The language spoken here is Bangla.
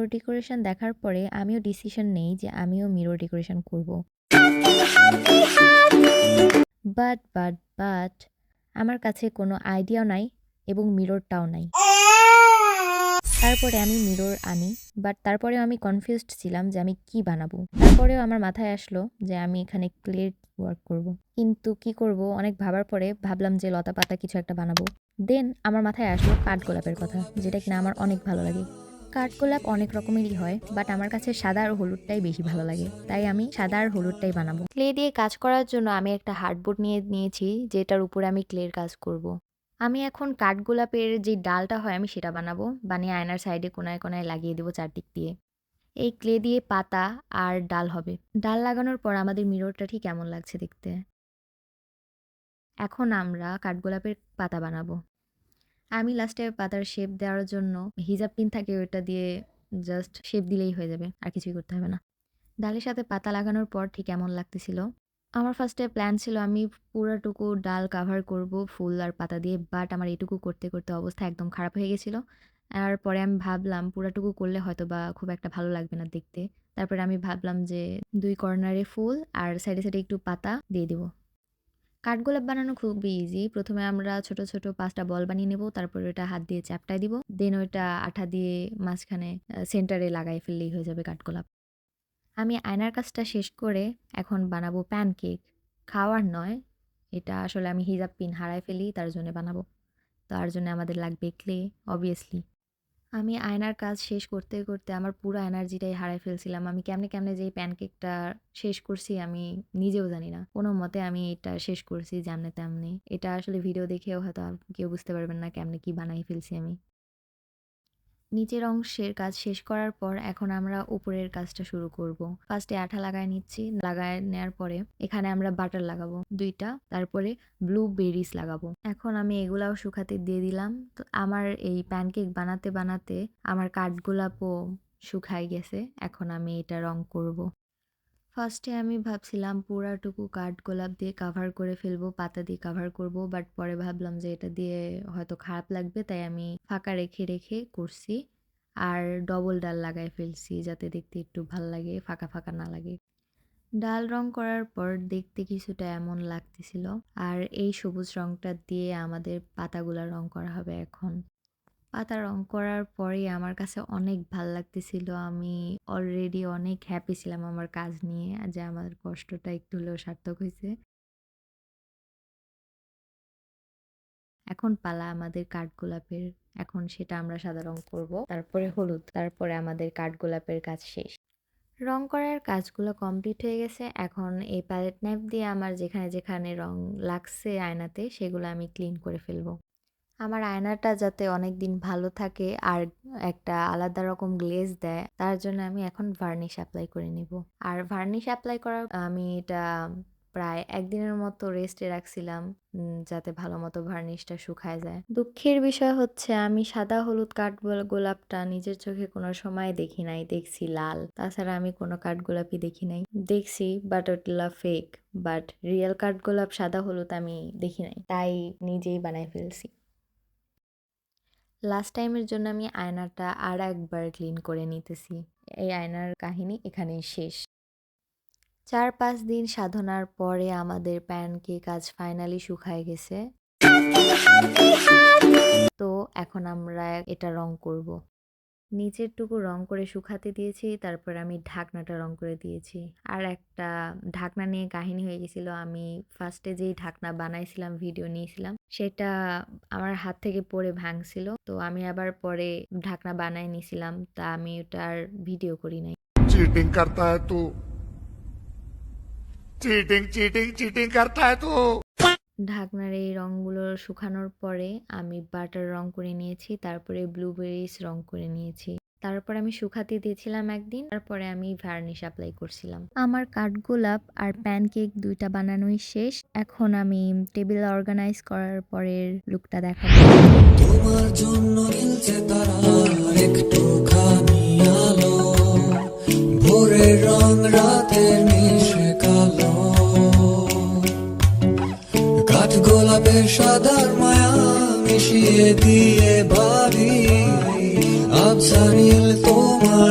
মিরর ডেকোরেশন দেখার পরে আমিও ডিসিশন নেই যে আমিও মিরর ডেকোরেশন করব। বাট আমার কাছে কোনো আইডিয়াও নাই এবং মিররটাও নাই। তারপরে আমি মিরর আনি, বাট তারপরেও আমি কনফিউজড ছিলাম যে আমি কি বানাবো। তারপরেও আমার মাথায় আসলো যে আমি এখানে ক্লে ওয়ার্ক করব। কিন্তু কি করব অনেক ভাবার পরে ভাবলাম যে লতা পাতা কিছু একটা বানাবো। দেন আমার মাথায় আসলো কাঠগোলাপের কথা, যেটা কিনা আমার অনেক ভালো লাগে। কাঠগোলাপ অনেক রকমেরই হয়, বাট আমার কাছে সাদা আর হলুদটাই বেশি ভালো লাগে, তাই আমি সাদা আর হলুদটাই বানাবো। ক্লে দিয়ে কাজ করার জন্য আমি একটা হার্ডবোর্ড নিয়েছি, যেটার উপরে আমি ক্লের কাজ করব। আমি এখন কাঠগোলাপের যে ডালটা হয় আমি সেটা বানাবো, বানিয়ে আয়নার সাইডে কোনায় কোনায় লাগিয়ে দেবো চারদিক দিয়ে। এই ক্লে দিয়ে পাতা আর ডাল হবে। ডাল লাগানোর পর আমাদের মিররটা ঠিক কেমন লাগছে দেখতে। এখন আমরা কাঠগোলাপের পাতা বানাবো। আমি লাস্টে পাতার শেপ দেওয়ার জন্য হিজাব পিন থাকে, ওইটা দিয়ে জাস্ট শেপ দিলেই হয়ে যাবে, আর কিছুই করতে হবে না। ডালের সাথে পাতা লাগানোর পর ঠিক কেমন লাগতেছিল। আমার ফার্স্টে প্ল্যান ছিল আমি পুরাটুকু ডাল কাভার করব ফুল আর পাতা দিয়ে, বাট আমার এটুকু করতে করতে অবস্থা একদম খারাপ হয়ে গেছিলো। আর পরে আমি ভাবলাম পুরাটুকু করলে হয়তো বা খুব একটা ভালো লাগবে না দেখতে। তারপরে আমি ভাবলাম যে 2 কর্নারে ফুল আর সাইডে সাইডে একটু পাতা দিয়ে দিব। কাঠগোলাপ বানানো খুবই ইজি। প্রথমে আমরা ছোট ছোট 5টা বল বানিয়ে নেব, তারপরে ওটা হাত দিয়ে চ্যাপটায় দিব, দেন ওইটা আঠা দিয়ে মাঝখানে সেন্টারে লাগাই ফেললেই হয়ে যাবে কাঠগোলাপ। আমি আয়নার কাজটা শেষ করে এখন বানাবো প্যানকেক। খাওয়ার নয়, এটা আসলে আমি হিজাব পিন হারায় ফেলি তার জন্য বানাবো। তার জন্য আমাদের লাগবে ক্লে অবভিয়াসলি। আমি আয়নার কাজ শেষ করতে করতে আমার পুরো এনার্জিটাই হারায় ফেলছিলাম। আমি কেমনে কেমনে যে এই প্যানকেকটা শেষ করছি আমি নিজেও জানি না। কোনো মতে আমি এটা শেষ করছি যেমনে তেমনি। এটা আসলে ভিডিও দেখেও হয়তো কেউ বুঝতে পারবেন না কেমনে কি বানাই ফেলছি আমি। নিচের অংশের কাজ শেষ করার পর এখন আমরা উপরের কাজটা শুরু করব। ফার্স্টে আঠা লাগায় নিচ্ছি, লাগায় নেওয়ার পরে এখানে আমরা বাটার লাগাবো 2টা, তারপরে ব্লুবেরিজ লাগাবো। এখন আমি এগুলাও শুকাতে দিয়ে দিলাম। তো আমার এই প্যানকেক বানাতে বানাতে আমার কাঠগোলাপও শুকায় গেছে। এখন আমি এটা রং করব। ফার্স্টে আমি ভাবছিলাম পুরাটুকু কাঠগোলাপ দিয়ে কাভার করে ফেলবো, পাতা দিয়ে কাভার করব, বাট পরে ভাবলাম যে এটা দিয়ে হয়তো খারাপ লাগবে, তাই আমি ফাঁকা রেখে রেখে করছি। আর ডবল ডাল লাগাই ফেলছি যাতে দেখতে একটু ভাল লাগে, ফাঁকা ফাঁকা না লাগে। ডাল রং করার পর দেখতে কিছুটা এমন লাগতেছিল। আর এই সবুজ রংটা দিয়ে আমাদের পাতাগুলা রং করা হবে এখন। পাতা রং করার পরেই আমার কাছে অনেক ভাল লাগতেছিল। আমি অলরেডি অনেক হ্যাপি ছিলাম আমার কাজ নিয়ে, যে আমার কষ্টটা একটু হলেও সার্থক হয়েছে। এখন পালা আমাদের কাঠগোলাপের। এখন সেটা আমরা সাদা রং করব, তারপরে হলুদ, তারপরে আমাদের কাঠগোলাপের কাজ শেষ। রং করার কাজগুলো কমপ্লিট হয়ে গেছে। এখন এই প্যালেট নাইফ দিয়ে আমার যেখানে যেখানে রং লাগছে আয়নাতে সেগুলো আমি ক্লিন করে ফেলবো। আমার আয়নাটা যাতে অনেক দিন ভালো থাকে আর একটা আলাদা রকম গ্লেজ দেয়, তার জন্য আমি এখন ভার্নিশ অ্যাপ্লাই করে নিব। আর ভার্নিশ অ্যাপ্লাই করার আমি এটা প্রায় 1 দিনের মতো রেস্টে রাখছিলাম, যাতে ভালো মতো ভার্নিশটা শুকায় যায়। দুঃখের বিষয় হচ্ছে আমি সাদা হলুদ কাঠগোলাপটা নিজের চোখে কোনো সময় দেখি নাই, দেখছি লাল। তাছাড়া আমি কোনো কাঠগোলাপই দেখি নাই, দেখছি বাট ওগুলা ফেক। বাট রিয়েল কাঠগোলাপ সাদা হলুদ আমি দেখি নাই, তাই নিজেই বানাই ফেলছি। লাস্ট টাইমের জন্য আমি আয়নাটা আর একবার ক্লিন করে নিতেছি। এই আয়নার কাহিনী এখানেই শেষ। 4-5 দিন সাধনার পরে আমাদের প্যানকেক আজ ফাইনালি শুকায় গেছে। তো এখন আমরা এটা রং করব। নিচেরটুকু রং করে শুকাতে দিয়েছি, তারপর আমি ঢাকনাটা রং করে দিয়েছি। আর একটা ঢাকনা নিয়ে কাহিনী হয়ে গেছিল। আমি ফার্স্টে যেই ঢাকনা বানাইছিলাম, ভিডিও নিয়েছিলাম, সেটা আমার হাত থেকে পড়ে ভাঙছিল। তো আমি আবার পরে ঢাকনা বানাই নিছিলাম, তা আমি ওটার ভিডিও করি নাই। चीटिंग करता है तू चीटिंग चीटिंग चीटिंग करता है तू ঢাকনার এই রংগুলো শুকানোর পরে আমি বাটার রং করে নিয়েছি, তারপরে ব্লুবেরিজ রং করে নিয়েছি। তারপর আমি শুকাতে দিয়েছিলাম একদিন, তারপরে আমি ভার্নিশ অ্যাপ্লাই করছিলাম। আমার কাঠগোলাপ আর প্যানকেক 2টা বানানোই শেষ। এখন আমি টেবিল অর্গানাইজ করার পরের লুকটা দেখাবো। তোমার জন্য জ্বলছে তারা একটুখানি আলো, ভোরের রং রাতের মিশে কালো, কাঠগোলাপের সাদার মায়া মিশিয়ে দিয়ে ভাবি আবছা নীল তোমার